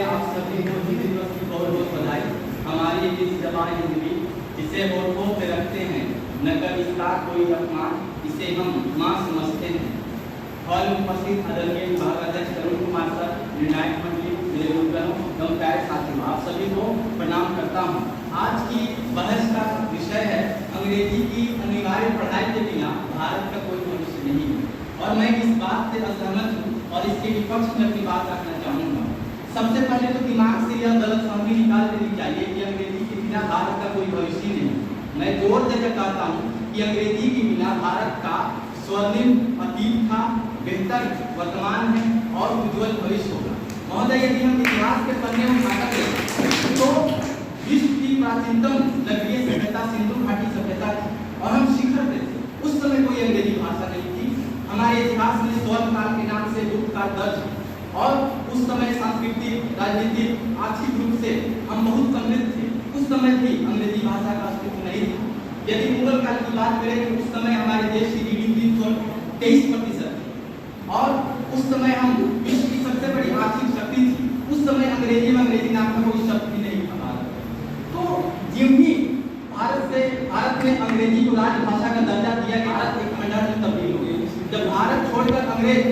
आप सभी को हिंदी दिवस की बहुत बहुत बधाई। हमारी इस जबान हिंदी जिसे होठों पे रखते हैं, न कभी इसका कोई अपमान, इसे हम माँ समझते हैं। हॉल में उपस्थित आदरणीय विभागाध्यक्ष तरुण कुमार सर, निर्णायक मंडली, मेरे गुरुजनों एवं प्यारे साथियों, आप सभी को प्रणाम करता हूँ। आज की बहस का विषय है अंग्रेजी की अनिवार्य पढ़ाई के बिना भारत का कोई भविष्य नहीं है, और मैं इस बात से असहमत हूँ और इसके विपक्ष में अपनी बात रखना चाहूँगा। सबसे पहले तो दिमाग से यह गलतफहमी निकाल देनी चाहिए कि अंग्रेजी के बिना भारत का कोई भविष्य नहीं। मैं जोर देकर कहता हूँ कि अंग्रेजी के बिना भारत का स्वर्णिम अतीत था, बेहतर वर्तमान है और उज्जवल भविष्य होगा। महोदय, यदि हम इतिहास के पन्ने उठाकर तो विश्व की प्राचीनतम नगरीय सभ्यता सिंधु घाटी सभ्यता थी और हम शिखर पे थे। उस समय कोई अंग्रेजी भाषा नहीं थी। हमारे इतिहास में स्वर्ण काल के नाम से गुप्त काल दर्ज है और उस समय सांस्कृतिक, राजनीतिक, आर्थिक रूप से हम बहुत समृद्ध थे। उस समय भी अंग्रेजी भाषा का अस्तित्व नहीं था। यदि मुगल काल की बात करें तो उस समय हमारे देश की जीडीपी 23% थी और उस समय हम विश्व की सबसे बड़ी आर्थिक शक्ति थी। उस समय अंग्रेजी नाम का कोई शब्द भी नहीं था। तो यूं ही भारत में अंग्रेजी को राजभाषा का दर्जा दिया गया, भारत एक खंडहर में तब्दील हो गया। जब भारत छोड़कर अंग्रेज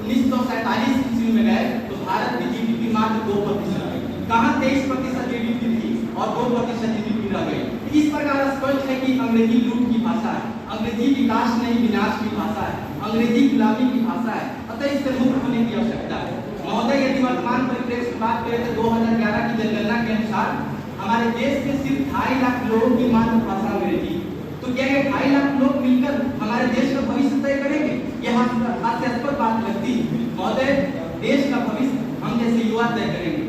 1947 ईस्वी में गए तो भारत की जीडीपी मात्र 2%, कहाँ 23% जीडीपी थी और 2% जीडीपी रह गई। इस प्रकार स्पष्ट है कि अंग्रेजी लूट की भाषा है, अंग्रेजी विकास नहीं विनाश की भाषा है, अंग्रेजी गुलामी की भाषा है। अतः इससे मुक्त होने की आवश्यकता है। महोदय, यदि वर्तमान परिप्रेक्ष्य की बात करें तो 2011 की जनगणना के अनुसार हमारे देश में सिर्फ 2.5 लाख लोगों की मातृभाषा अंग्रेजी। तो क्या ये 2.5 लाख लोग मिलकर हमारे देश का भविष्य तय करेंगे? यह हास्यास्पद बात लगती है। महोदय, देश का भविष्य हम जैसे युवा तय करेंगे,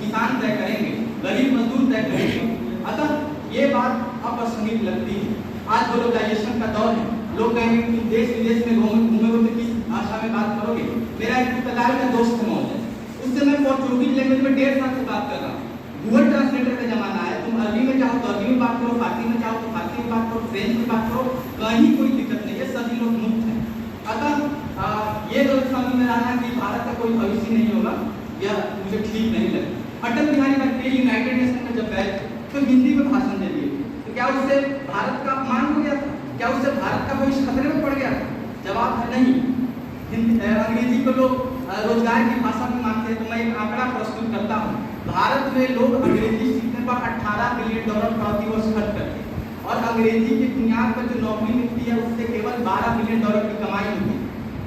किसान तय करेंगे, गरीब मजदूर तय करेंगे। अतः ये बात अप्रासंगिक लगती है। आज ग्लोबलाइजेशन का दौर है, लोग कहेंगे कि देश विदेश में घूमे तो किस भाषा में बात करोगे। मेरा एक पुस्तकालय का दोस्त है महोदय, उससे मैं पोर्चुगीज लैंग्वेज में 1.5 साल से बात कर रहा हूँ। गूगल ट्रांसलेटर का जमाना है, तुम अरबी में चाहो तो अरबी में बात करो, फारसी में चाहो तो फारसी में बात करो, फ्रेंच में बात करो, कहीं कोई दिक्कत नहीं है, सभी लोग मुक्त हैं। अतः ये गलतफहमी में रहना कि भारत का कोई भविष्य नहीं होगा, यह मुझे ठीक नहीं लगता। अटल बिहारी वाजपेयी यूनाइटेड नेशन में जब गए तो हिंदी में भाषण दे दिए, तो क्या उससे भारत का अपमान हो गया था? क्या उससे भारत का भविष्य खतरे में पड़ गया था? जवाब है नहीं। अंग्रेजी को लोग रोजगार की भाषा में मानते हैं। तो मैं एक आंकड़ा प्रस्तुत करता हूँ। भारत में लोग अंग्रेजी सीखने पर $18 बिलियन प्रति वर्ष खर्च करते हैं और अंग्रेजी की बुनियाद पर जो नौकरी मिलती है उससे केवल $12 बिलियन की कमाई होती है।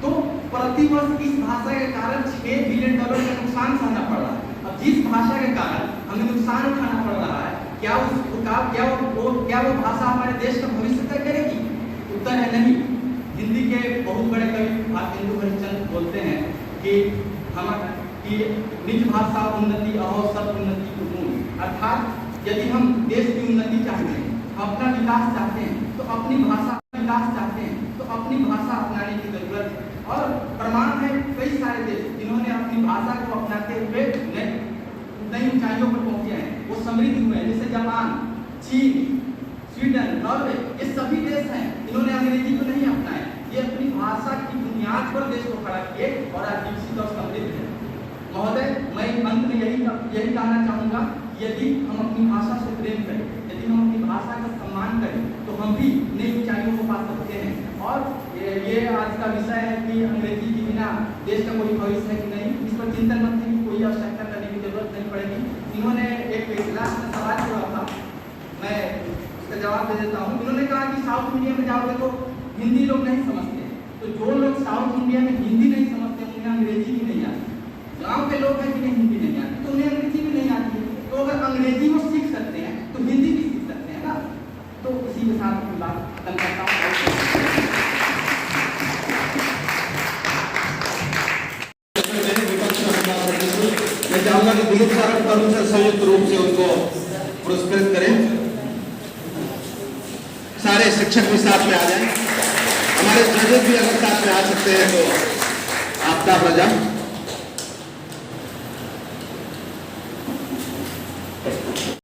तो प्रति वर्ष इस भाषा के कारण $6 बिलियन का नुकसान सहना पड़ रहा है। अब जिस भाषा के कारण हमें नुकसान उठाना पड़ रहा है, क्या वो भाषा हमारे देश का भविष्य तय करेगी? उत्तर है नहीं। हिंदी के बहुत बड़े कवि भारतेंदु हरिश्चंद्र बोलते हैं कि निज भाषा उन्नति अहो सब उन्नति को मूल। अर्थात यदि हम देश की उन्नति चाहते हैं, अपना विकास चाहते हैं, तो अपनी भाषा विकास चाहते हैं तो अपनी भाषा अपनाने की जरूरत है। और प्रमाण है कई सारे देश जिन्होंने अपनी भाषा को अपनाते हुए नई ऊंचाइयों पर पहुंचे हैं, वो समृद्ध हुए हैं, जैसे जापान, चीन, स्वीडन, नॉर्वे, ये सभी देश हैं इन्होंने अंग्रेजी को नहीं अपनाया। ये अपनी भाषा की बुनियाद पर देश को खड़ा किए और आज विकसित और समृद्ध है। महोदय, मैं अंत में यही कहना चाहूँगा, यदि हम अपनी भाषा से प्रेम करें, यदि हम अपनी भाषा का सम्मान करें तो हम भी नई ऊंचाइयों को पा सकते हैं। और ये आज का विषय है कि अंग्रेजी के बिना देश का कोई भविष्य है कि नहीं, इस पर चिंतन मत की कोई आवश्यकता करने की जरूरत नहीं पड़ेगी। इन्होंने एक क्लास में सवाल छोड़ा था, मैं उसका जवाब दे देता हूँ। इन्होंने कहा कि साउथ इंडिया में जाओगे तो हिंदी लोग नहीं समझते, तो जो लोग साउथ इंडिया में हिंदी नहीं समझते उन्हें अंग्रेजी भी नहीं आती। गाँव के लोग हैं जिन्हें हिंदी नहीं आती तो उन्हें अंग्रेजी भी नहीं आती है। तो अगर अंग्रेजी वो सीख सकते हैं तो हिंदी भी सीख सकते हैं ना। तो इसी के साथ अपनी बात खत्म करता हूँ। मैं चाहूँगा कि दिलीप सर संयुक्त रूप से उनको पुरस्कृत करें। सारे शिक्षक भी साथ में आ जाएं, हमारे जजेस भी अगर साथ में आ सकते हैं तो आपका प्रजा।